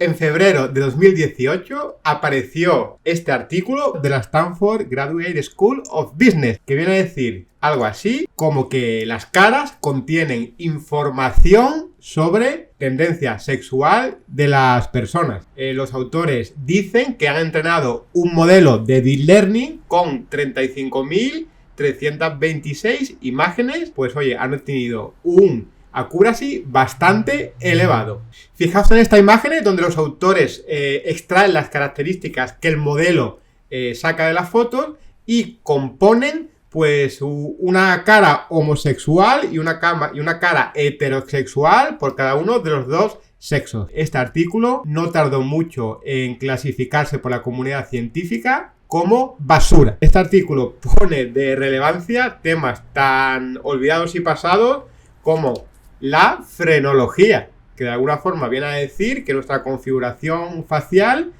En febrero de 2018 apareció este artículo de la Stanford Graduate School of Business, que viene a decir algo así como que las caras contienen información sobre tendencia sexual de las personas. Los autores dicen que han entrenado un modelo de Deep Learning con 35.326 imágenes. Pues oye, han obtenido un accuracy bastante elevado. Fijaos en esta imagen donde los autores extraen las características que el modelo saca de las fotos y componen pues una cara homosexual y una cara heterosexual por cada uno de los dos sexos. Este artículo no tardó mucho en clasificarse por la comunidad científica como basura. Este artículo pone de relevancia temas tan olvidados y pasados como la frenología, que de alguna forma viene a decir que nuestra configuración facial,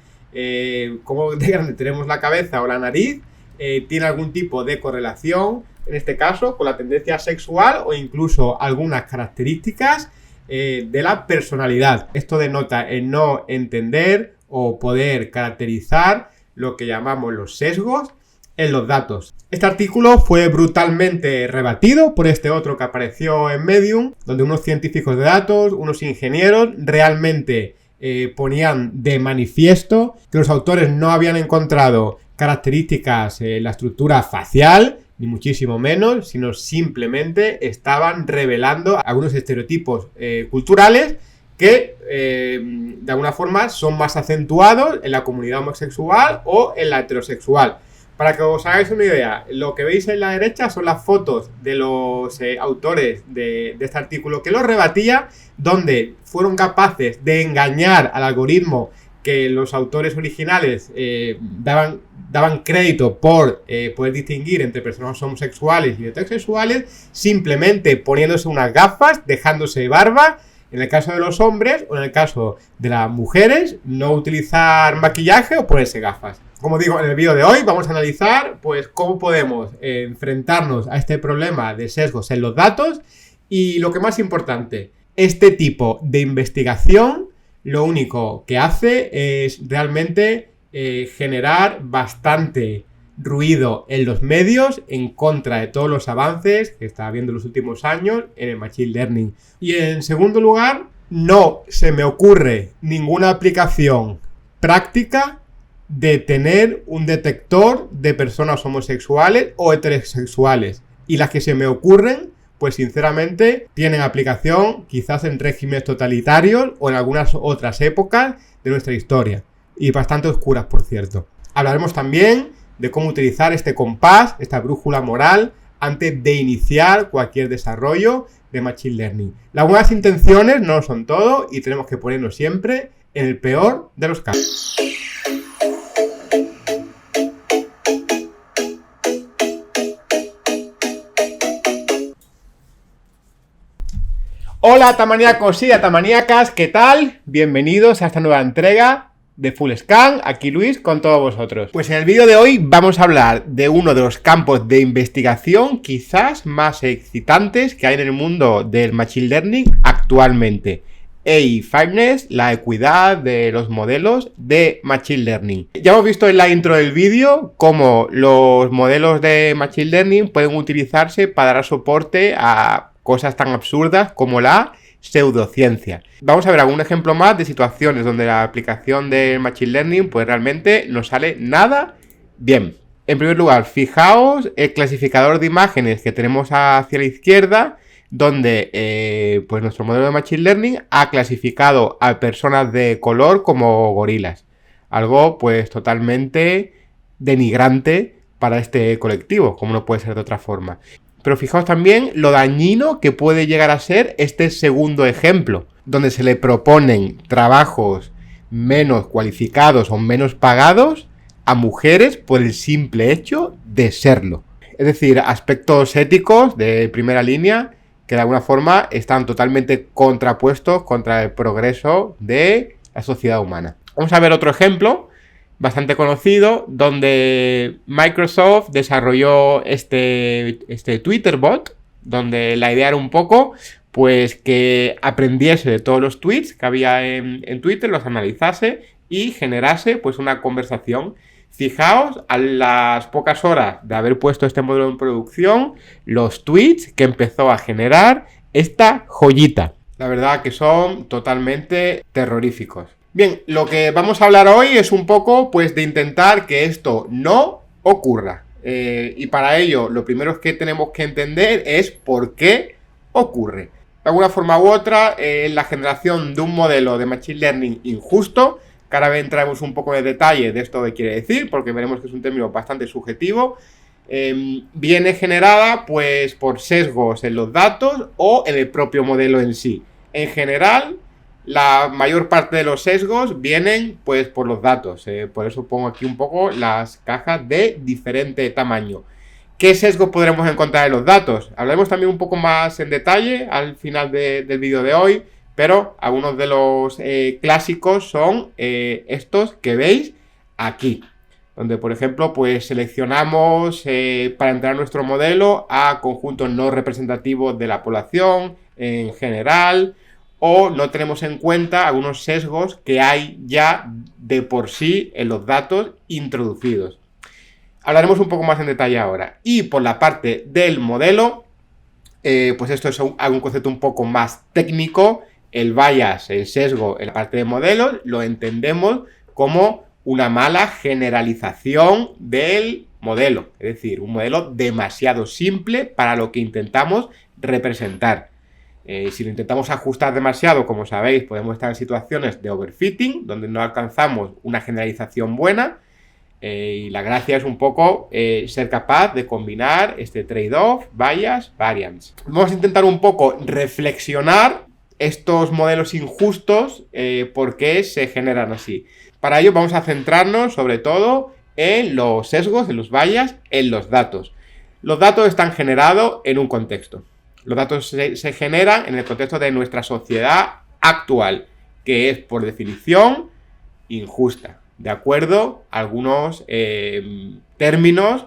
cómo de grande tenemos la cabeza o la nariz, tiene algún tipo de correlación, en este caso, con la tendencia sexual o incluso algunas características de la personalidad. Esto denota el no entender o poder caracterizar lo que llamamos los sesgos en los datos. Este artículo fue brutalmente rebatido por este otro que apareció en Medium, donde unos científicos de datos, unos ingenieros, realmente ponían de manifiesto que los autores no habían encontrado características en la estructura facial, ni muchísimo menos, sino simplemente estaban revelando algunos estereotipos culturales que de alguna forma son más acentuados en la comunidad homosexual o en la heterosexual. Para que os hagáis una idea, lo que veis en la derecha son las fotos de los autores de este artículo que lo rebatía, donde fueron capaces de engañar al algoritmo que los autores originales daban crédito por poder distinguir entre personas homosexuales y heterosexuales, simplemente poniéndose unas gafas, dejándose barba, en el caso de los hombres, o en el caso de las mujeres, no utilizar maquillaje o ponerse gafas. Como digo, en el vídeo de hoy vamos a analizar pues cómo podemos enfrentarnos a este problema de sesgos en los datos y lo que más importante, este tipo de investigación lo único que hace es realmente generar bastante ruido en los medios en contra de todos los avances que está habiendo en los últimos años en el Machine Learning. Y en segundo lugar, no se me ocurre ninguna aplicación práctica de tener un detector de personas homosexuales o heterosexuales. Y las que se me ocurren, pues sinceramente, tienen aplicación quizás en regímenes totalitarios o en algunas otras épocas de nuestra historia. Y bastante oscuras, por cierto. Hablaremos también de cómo utilizar este compás, esta brújula moral, antes de iniciar cualquier desarrollo de Machine Learning. Las buenas intenciones no son todo y tenemos que ponernos siempre en el peor de los casos. Hola tamaníacos y tamaníacas, ¿qué tal? Bienvenidos a esta nueva entrega de Full Scan, aquí Luis con todos vosotros. Pues en el vídeo de hoy vamos a hablar de uno de los campos de investigación quizás más excitantes que hay en el mundo del Machine Learning actualmente. AI Fairness, la equidad de los modelos de Machine Learning. Ya hemos visto en la intro del vídeo cómo los modelos de Machine Learning pueden utilizarse para dar soporte a cosas tan absurdas como la pseudociencia. Vamos a ver algún ejemplo más de situaciones donde la aplicación del Machine Learning pues realmente no sale nada bien. En primer lugar, fijaos el clasificador de imágenes que tenemos hacia la izquierda, donde pues nuestro modelo de Machine Learning ha clasificado a personas de color como gorilas. Algo pues totalmente denigrante para este colectivo, como no puede ser de otra forma. Pero fijaos también lo dañino que puede llegar a ser este segundo ejemplo, donde se le proponen trabajos menos cualificados o menos pagados a mujeres por el simple hecho de serlo. Es decir, aspectos éticos de primera línea que de alguna forma están totalmente contrapuestos contra el progreso de la sociedad humana. Vamos a ver otro ejemplo bastante conocido, donde Microsoft desarrolló este Twitter bot, donde la idea era un poco pues que aprendiese de todos los tweets que había en Twitter, los analizase y generase pues una conversación. Fijaos, a las pocas horas de haber puesto este modelo en producción, los tweets que empezó a generar esta joyita. La verdad que son totalmente terroríficos. Bien, lo que vamos a hablar hoy es un poco pues de intentar que esto no ocurra. Y para ello, lo primero que tenemos que entender es por qué ocurre. De alguna forma u otra, la generación de un modelo de Machine Learning injusto, que ahora entraremos un poco de detalle de esto que quiere decir, porque veremos que es un término bastante subjetivo, viene generada pues por sesgos en los datos o en el propio modelo en sí. En general, la mayor parte de los sesgos vienen pues por los datos. Por eso pongo aquí un poco las cajas de diferente tamaño. ¿Qué sesgos podremos encontrar en los datos? Hablaremos también un poco más en detalle al final del vídeo de hoy, pero algunos de los clásicos son estos que veis aquí, donde por ejemplo pues seleccionamos para entrar a nuestro modelo a conjuntos no representativos de la población en general, o no tenemos en cuenta algunos sesgos que hay ya de por sí en los datos introducidos. Hablaremos un poco más en detalle ahora. Y por la parte del modelo, pues esto es un concepto un poco más técnico. El bias, el sesgo en la parte de modelos, lo entendemos como una mala generalización del modelo. Es decir, un modelo demasiado simple para lo que intentamos representar. Si lo intentamos ajustar demasiado, como sabéis, podemos estar en situaciones de overfitting, donde no alcanzamos una generalización buena. Y la gracia es un poco ser capaz de combinar este trade-off, bias, variance. Vamos a intentar un poco reflexionar estos modelos injustos, por qué se generan así. Para ello vamos a centrarnos sobre todo en los sesgos, en los bias, en los datos. Los datos están generados en un contexto. Los datos se generan en el contexto de nuestra sociedad actual, que es por definición injusta, de acuerdo a algunos términos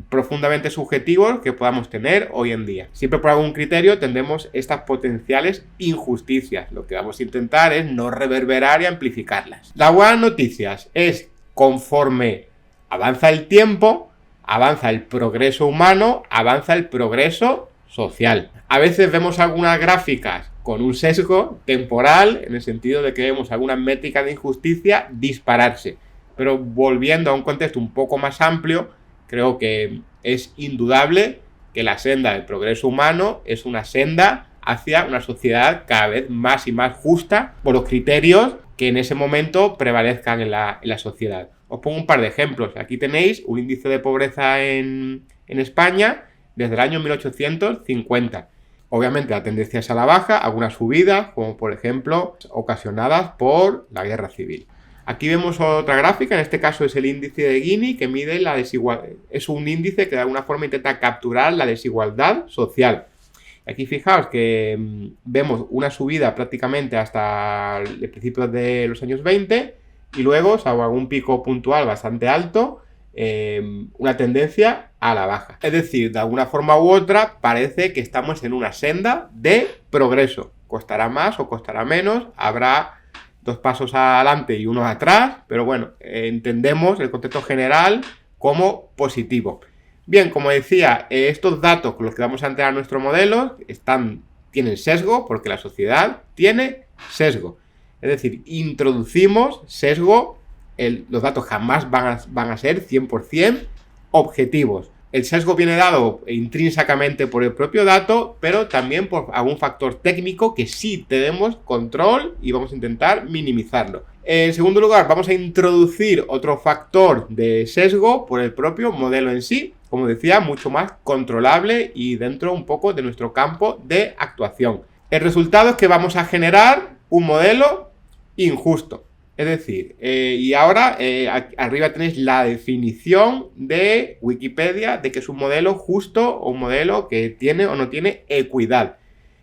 profundamente subjetivos que podamos tener hoy en día. Siempre por algún criterio tendremos estas potenciales injusticias. Lo que vamos a intentar es no reverberar y amplificarlas. La buena noticia es conforme avanza el tiempo, avanza el progreso humano, avanza el progreso social. A veces vemos algunas gráficas con un sesgo temporal, en el sentido de que vemos algunas métricas de injusticia dispararse. Pero volviendo a un contexto un poco más amplio, creo que es indudable que la senda del progreso humano es una senda hacia una sociedad cada vez más y más justa por los criterios que en ese momento prevalezcan en la sociedad. Os pongo un par de ejemplos. Aquí tenéis un índice de pobreza en España desde el año 1850. Obviamente la tendencia es a la baja, algunas subidas, como por ejemplo ocasionadas por la guerra civil. Aquí vemos otra gráfica, en este caso es el índice de Gini, que mide la desigualdad. Es un índice que de alguna forma intenta capturar la desigualdad social. Aquí fijaos que vemos una subida prácticamente hasta el principio de los años 20 y luego, salvo algún pico puntual bastante alto, una tendencia a la baja. Es decir, de alguna forma u otra parece que estamos en una senda de progreso. Costará más o costará menos, habrá dos pasos adelante y uno atrás, pero bueno, entendemos el contexto general como positivo. Bien, como decía, estos datos con los que vamos a entrar a nuestro modelo tienen sesgo porque la sociedad tiene sesgo. Es decir, introducimos sesgo. Los datos jamás van a ser 100% objetivos. El sesgo viene dado intrínsecamente por el propio dato, pero también por algún factor técnico que sí tenemos control y vamos a intentar minimizarlo. En segundo lugar, vamos a introducir otro factor de sesgo por el propio modelo en sí, como decía, mucho más controlable y dentro un poco de nuestro campo de actuación. El resultado es que vamos a generar un modelo injusto. Es decir, y ahora arriba tenéis la definición de Wikipedia de que es un modelo justo o un modelo que tiene o no tiene equidad.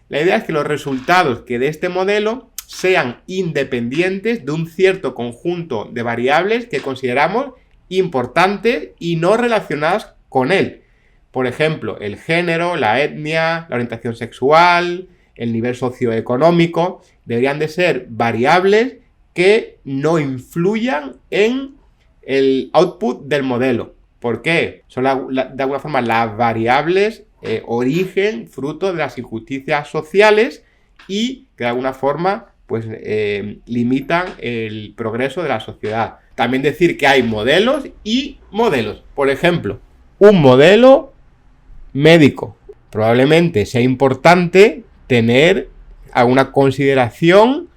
La idea es que los resultados que de este modelo sean independientes de un cierto conjunto de variables que consideramos importantes y no relacionadas con él. Por ejemplo, el género, la etnia, la orientación sexual, el nivel socioeconómico, deberían de ser variables que no influyan en el output del modelo. ¿Por qué? Son de alguna forma las variables origen, fruto de las injusticias sociales y que de alguna forma pues limitan el progreso de la sociedad. También decir que hay modelos y modelos. Por ejemplo, un modelo médico. Probablemente sea importante tener alguna consideración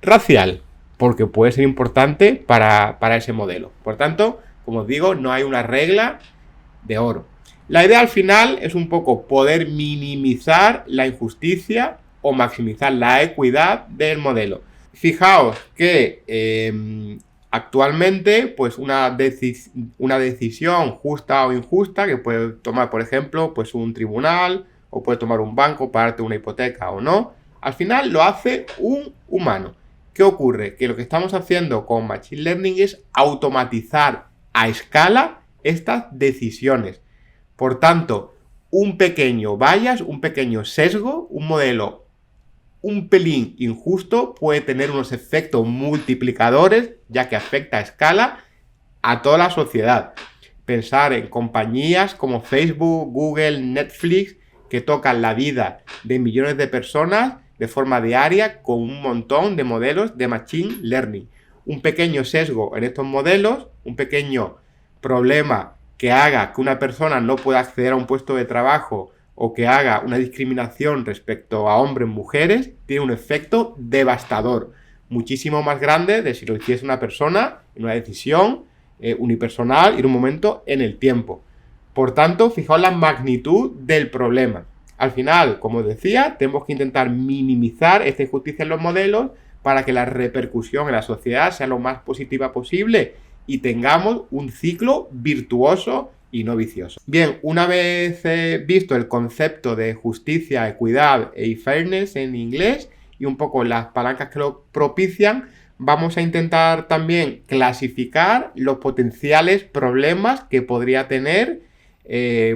racial, porque puede ser importante para ese modelo. Por tanto, como os digo, no hay una regla de oro. La idea al final es un poco poder minimizar la injusticia o maximizar la equidad del modelo. Fijaos que actualmente, pues una decisión justa o injusta que puede tomar, por ejemplo, pues un tribunal o puede tomar un banco para darte una hipoteca o no, al final lo hace un humano. ¿Qué ocurre? Que lo que estamos haciendo con Machine Learning es automatizar a escala estas decisiones. Por tanto, un pequeño bias, un pequeño sesgo, un modelo un pelín injusto puede tener unos efectos multiplicadores, ya que afecta a escala a toda la sociedad. Pensar en compañías como Facebook, Google, Netflix, que tocan la vida de millones de personas de forma diaria con un montón de modelos de Machine Learning. Un pequeño sesgo en estos modelos, un pequeño problema que haga que una persona no pueda acceder a un puesto de trabajo o que haga una discriminación respecto a hombres y mujeres, tiene un efecto devastador, muchísimo más grande de si lo hiciese una persona en una decisión unipersonal y en un momento en el tiempo. Por tanto, fijaos la magnitud del problema. Al final, como decía, tenemos que intentar minimizar esta injusticia en los modelos para que la repercusión en la sociedad sea lo más positiva posible y tengamos un ciclo virtuoso y no vicioso. Bien, una vez visto el concepto de justicia, equidad y fairness en inglés y un poco las palancas que lo propician, vamos a intentar también clasificar los potenciales problemas que podría tener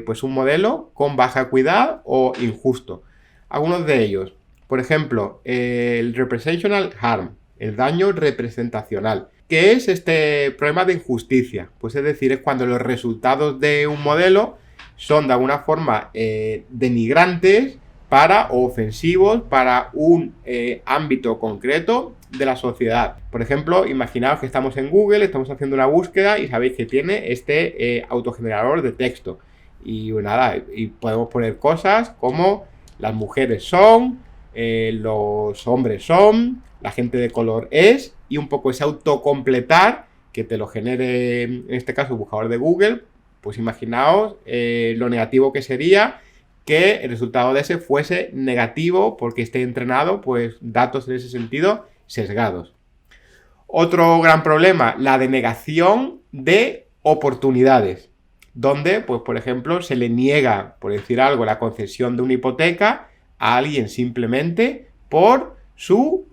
pues un modelo con baja equidad o injusto. Algunos de ellos, por ejemplo, el representational harm, el daño representacional. ¿Qué es este problema de injusticia? Pues es decir, es cuando los resultados de un modelo son de alguna forma denigrantes o ofensivos para un ámbito concreto de la sociedad. Por ejemplo, imaginaos que estamos en Google, estamos haciendo una búsqueda y sabéis que tiene este autogenerador de texto. Y nada, y podemos poner cosas como las mujeres son, los hombres son, la gente de color es, y un poco ese autocompletar que te lo genere, en este caso, el buscador de Google. Pues imaginaos lo negativo que sería que el resultado de ese fuese negativo porque esté entrenado, pues datos en ese sentido sesgados. Otro gran problema, la denegación de oportunidades, donde, pues por ejemplo, se le niega, por decir algo, la concesión de una hipoteca a alguien simplemente por su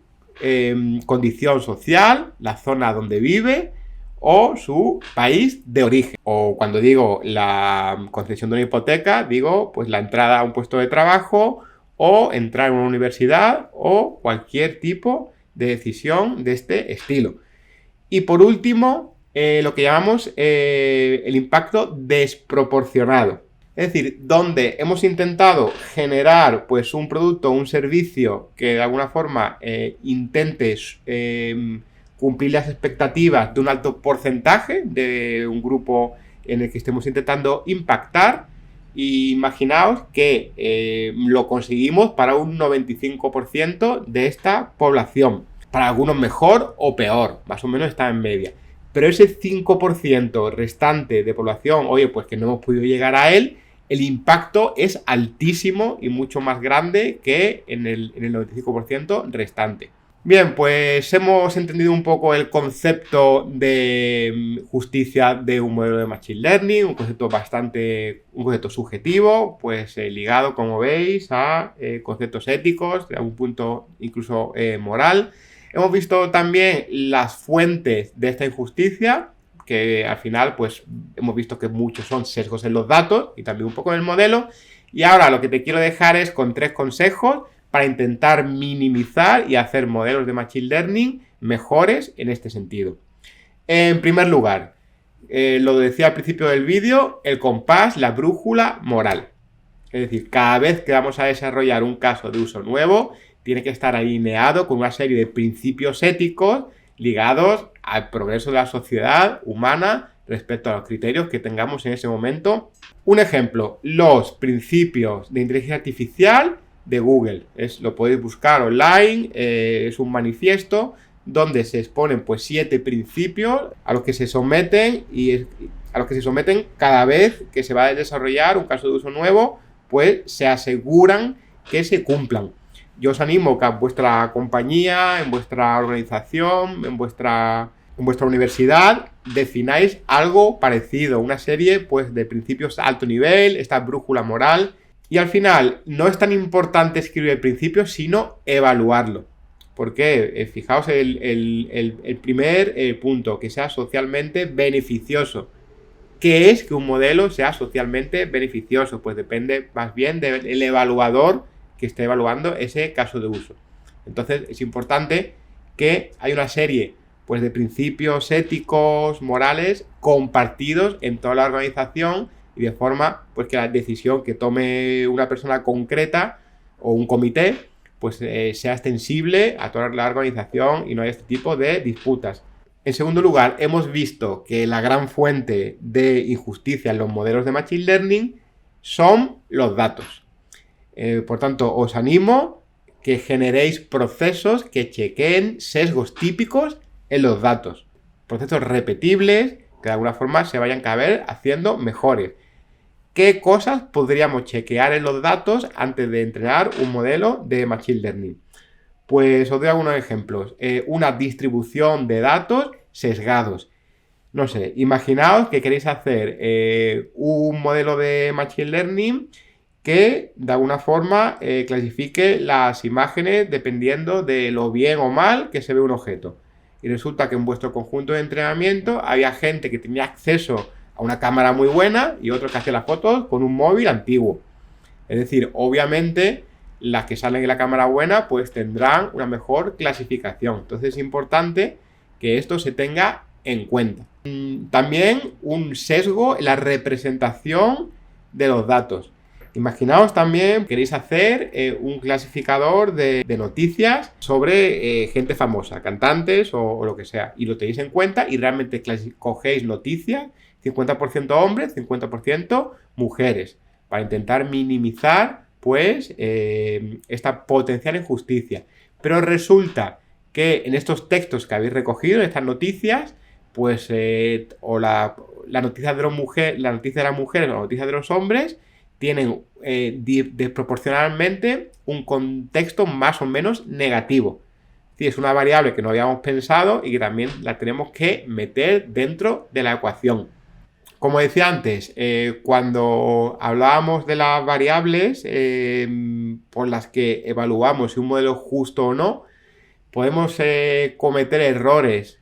condición social, la zona donde vive o su país de origen. O cuando digo la concesión de una hipoteca, digo pues la entrada a un puesto de trabajo o entrar en una universidad o cualquier tipo de decisión de este estilo. Y por último, lo que llamamos el impacto desproporcionado. Es decir, donde hemos intentado generar pues un producto o un servicio que de alguna forma intente cumplir las expectativas de un alto porcentaje de un grupo en el que estemos intentando impactar. Y imaginaos que lo conseguimos para un 95% de esta población. Para algunos mejor o peor, más o menos está en media. Pero ese 5% restante de población, oye, pues que no hemos podido llegar a él, el impacto es altísimo y mucho más grande que en el 95% restante. Bien, pues hemos entendido un poco el concepto de justicia de un modelo de Machine Learning, un concepto subjetivo, pues ligado, como veis, a conceptos éticos, de algún punto incluso moral. Hemos visto también las fuentes de esta injusticia, que al final pues hemos visto que muchos son sesgos en los datos y también un poco en el modelo. Y ahora lo que te quiero dejar es con 3 consejos para intentar minimizar y hacer modelos de Machine Learning mejores en este sentido. En primer lugar, lo decía al principio del vídeo, el compás, la brújula moral. Es decir, cada vez que vamos a desarrollar un caso de uso nuevo, tiene que estar alineado con una serie de principios éticos ligados al progreso de la sociedad humana respecto a los criterios que tengamos en ese momento. Un ejemplo, los principios de inteligencia artificial de Google. Lo podéis buscar online, es un manifiesto donde se exponen pues 7 principios a los que se someten cada vez que se va a desarrollar un caso de uso nuevo, pues se aseguran que se cumplan. Yo os animo que en vuestra compañía, en vuestra organización, en vuestra universidad, defináis algo parecido, una serie pues de principios a alto nivel, esta brújula moral. Y al final, no es tan importante escribir el principio, sino evaluarlo. Porque, fijaos, el primer punto, que sea socialmente beneficioso. ¿Qué es que un modelo sea socialmente beneficioso? Pues depende más bien del evaluador que esté evaluando ese caso de uso. Entonces, es importante que haya una serie pues, de principios éticos, morales, compartidos en toda la organización y de forma pues, que la decisión que tome una persona concreta o un comité pues sea extensible a toda la organización y no haya este tipo de disputas. En segundo lugar, hemos visto que la gran fuente de injusticia en los modelos de Machine Learning son los datos. Por tanto, os animo que generéis procesos que chequeen sesgos típicos en los datos. Procesos repetibles que de alguna forma se vayan cada vez haciendo mejores. ¿Qué cosas podríamos chequear en los datos antes de entrenar un modelo de Machine Learning? Pues os doy algunos ejemplos. Una distribución de datos sesgados. No sé, imaginaos que queréis hacer un modelo de Machine Learning que de alguna forma clasifique las imágenes dependiendo de lo bien o mal que se ve un objeto. Y resulta que en vuestro conjunto de entrenamiento había gente que tenía acceso a una cámara muy buena y otros que hacían las fotos con un móvil antiguo. Es decir, obviamente las que salen en la cámara buena pues tendrán una mejor clasificación. Entonces es importante que esto se tenga en cuenta. También un sesgo en la representación de los datos. Imaginaos también, queréis hacer un clasificador de noticias sobre gente famosa, cantantes o lo que sea, y lo tenéis en cuenta y realmente cogéis noticias 50% hombres, 50% mujeres, para intentar minimizar pues esta potencial injusticia. Pero resulta que en estos textos que habéis recogido, en estas noticias, pues o la noticia de las mujeres o la noticia de los hombres tienen desproporcionalmente un contexto más o menos negativo. Es decir, es una variable que no habíamos pensado y que también la tenemos que meter dentro de la ecuación. Como decía antes, cuando hablábamos de las variables por las que evaluamos si un modelo es justo o no, podemos cometer errores.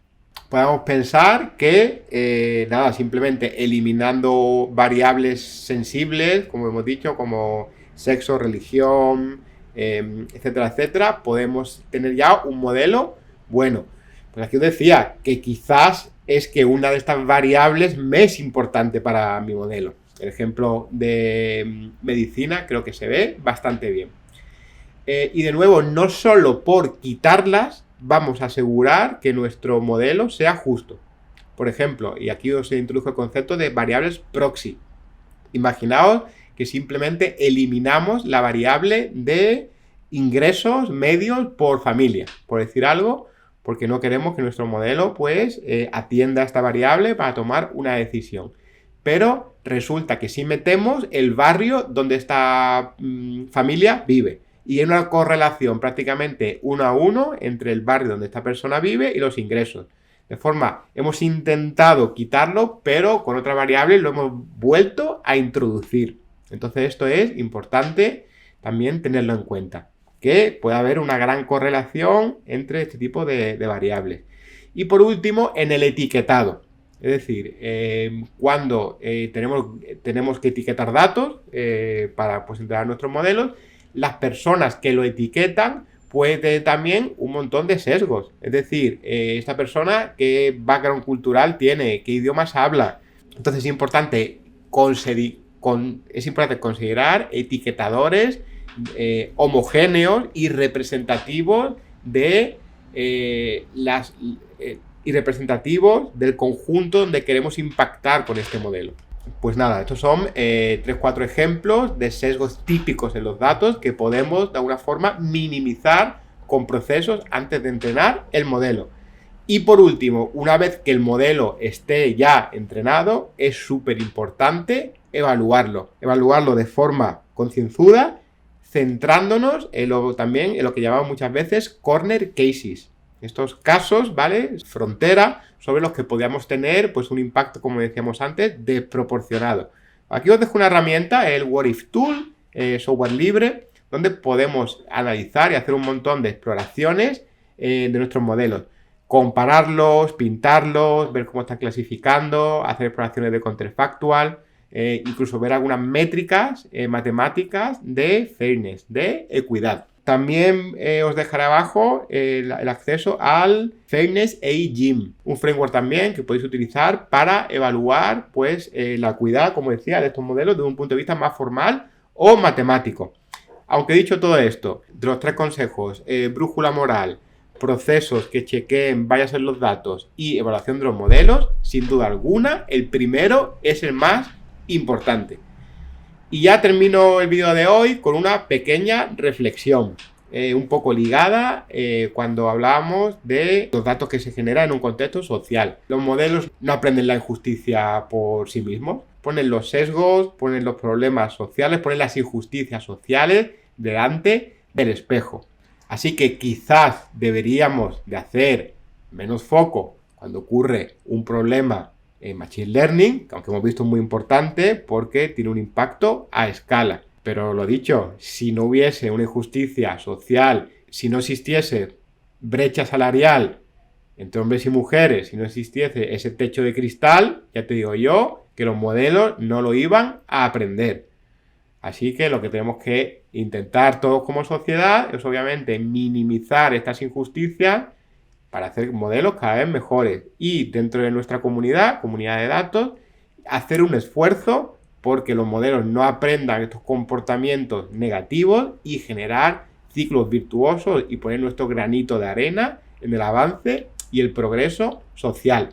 Podemos pensar que, simplemente eliminando variables sensibles, como hemos dicho, como sexo, religión, etcétera, etcétera, podemos tener ya un modelo bueno. Pues aquí os decía que quizás es que una de estas variables me es importante para mi modelo. El ejemplo de medicina creo que se ve bastante bien. Y de nuevo, no solo por quitarlas vamos a asegurar que nuestro modelo sea justo. Por ejemplo, y aquí os introduzco el concepto de variables proxy. Imaginaos que simplemente eliminamos la variable de ingresos medios por familia, por decir algo, porque no queremos que nuestro modelo pues atienda a esta variable para tomar una decisión. Pero resulta que si metemos el barrio donde esta familia vive. Y hay una correlación prácticamente 1 a 1 entre el barrio donde esta persona vive y los ingresos. De forma, hemos intentado quitarlo, pero con otra variable lo hemos vuelto a introducir. Entonces esto es importante también tenerlo en cuenta, que puede haber una gran correlación entre este tipo de variables. Y por último, en el etiquetado. Es decir, cuando tenemos que etiquetar datos para pues, entrenar nuestros modelos, las personas que lo etiquetan pueden tener también un montón de sesgos. Es decir, esta persona qué background cultural tiene, qué idiomas habla. Entonces es importante considerar etiquetadores homogéneos y representativos y representativos del conjunto donde queremos impactar con este modelo. Pues nada, estos son 3-4 ejemplos de sesgos típicos en los datos que podemos de alguna forma minimizar con procesos antes de entrenar el modelo. Y por último, una vez que el modelo esté ya entrenado, es súper importante evaluarlo de forma concienzuda, centrándonos también en lo que llamamos muchas veces corner cases. Estos casos, ¿vale? Frontera, sobre los que podríamos tener pues un impacto, como decíamos antes, desproporcionado. Aquí os dejo una herramienta, el What If Tool, software libre, donde podemos analizar y hacer un montón de exploraciones de nuestros modelos. Compararlos, pintarlos, ver cómo están clasificando, hacer exploraciones de contrafactual, incluso ver algunas métricas matemáticas de fairness, de equidad. También os dejaré abajo el acceso al Fairness AI-Gym, un framework también que podéis utilizar para evaluar pues, la equidad, como decía, de estos modelos desde un punto de vista más formal o matemático. Aunque dicho todo esto, de los 3 consejos, brújula moral, procesos que chequeen, vayas en los datos y evaluación de los modelos, sin duda alguna, el primero es el más importante. Y ya termino el vídeo de hoy con una pequeña reflexión, un poco ligada cuando hablábamos de los datos que se generan en un contexto social. Los modelos no aprenden la injusticia por sí mismos, ponen los sesgos, ponen los problemas sociales, ponen las injusticias sociales delante del espejo. Así que quizás deberíamos de hacer menos foco cuando ocurre un problema en Machine Learning, que aunque hemos visto es muy importante porque tiene un impacto a escala. Pero lo dicho, si no hubiese una injusticia social, si no existiese brecha salarial entre hombres y mujeres, si no existiese ese techo de cristal, ya te digo yo que los modelos no lo iban a aprender. Así que lo que tenemos que intentar todos como sociedad es obviamente minimizar estas injusticias para hacer modelos cada vez mejores y dentro de nuestra comunidad de datos, hacer un esfuerzo porque los modelos no aprendan estos comportamientos negativos y generar ciclos virtuosos y poner nuestro granito de arena en el avance y el progreso social.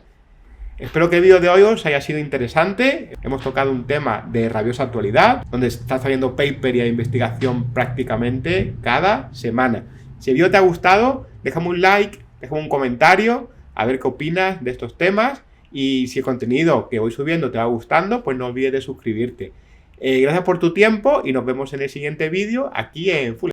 Espero que el vídeo de hoy os haya sido interesante. Hemos tocado un tema de rabiosa actualidad, donde está saliendo paper y investigación prácticamente cada semana. Si el vídeo te ha gustado, déjame un like, déjame un comentario, a ver qué opinas de estos temas. Y si el contenido que voy subiendo te va gustando, pues no olvides de suscribirte. Gracias por tu tiempo y nos vemos en el siguiente vídeo aquí en Full.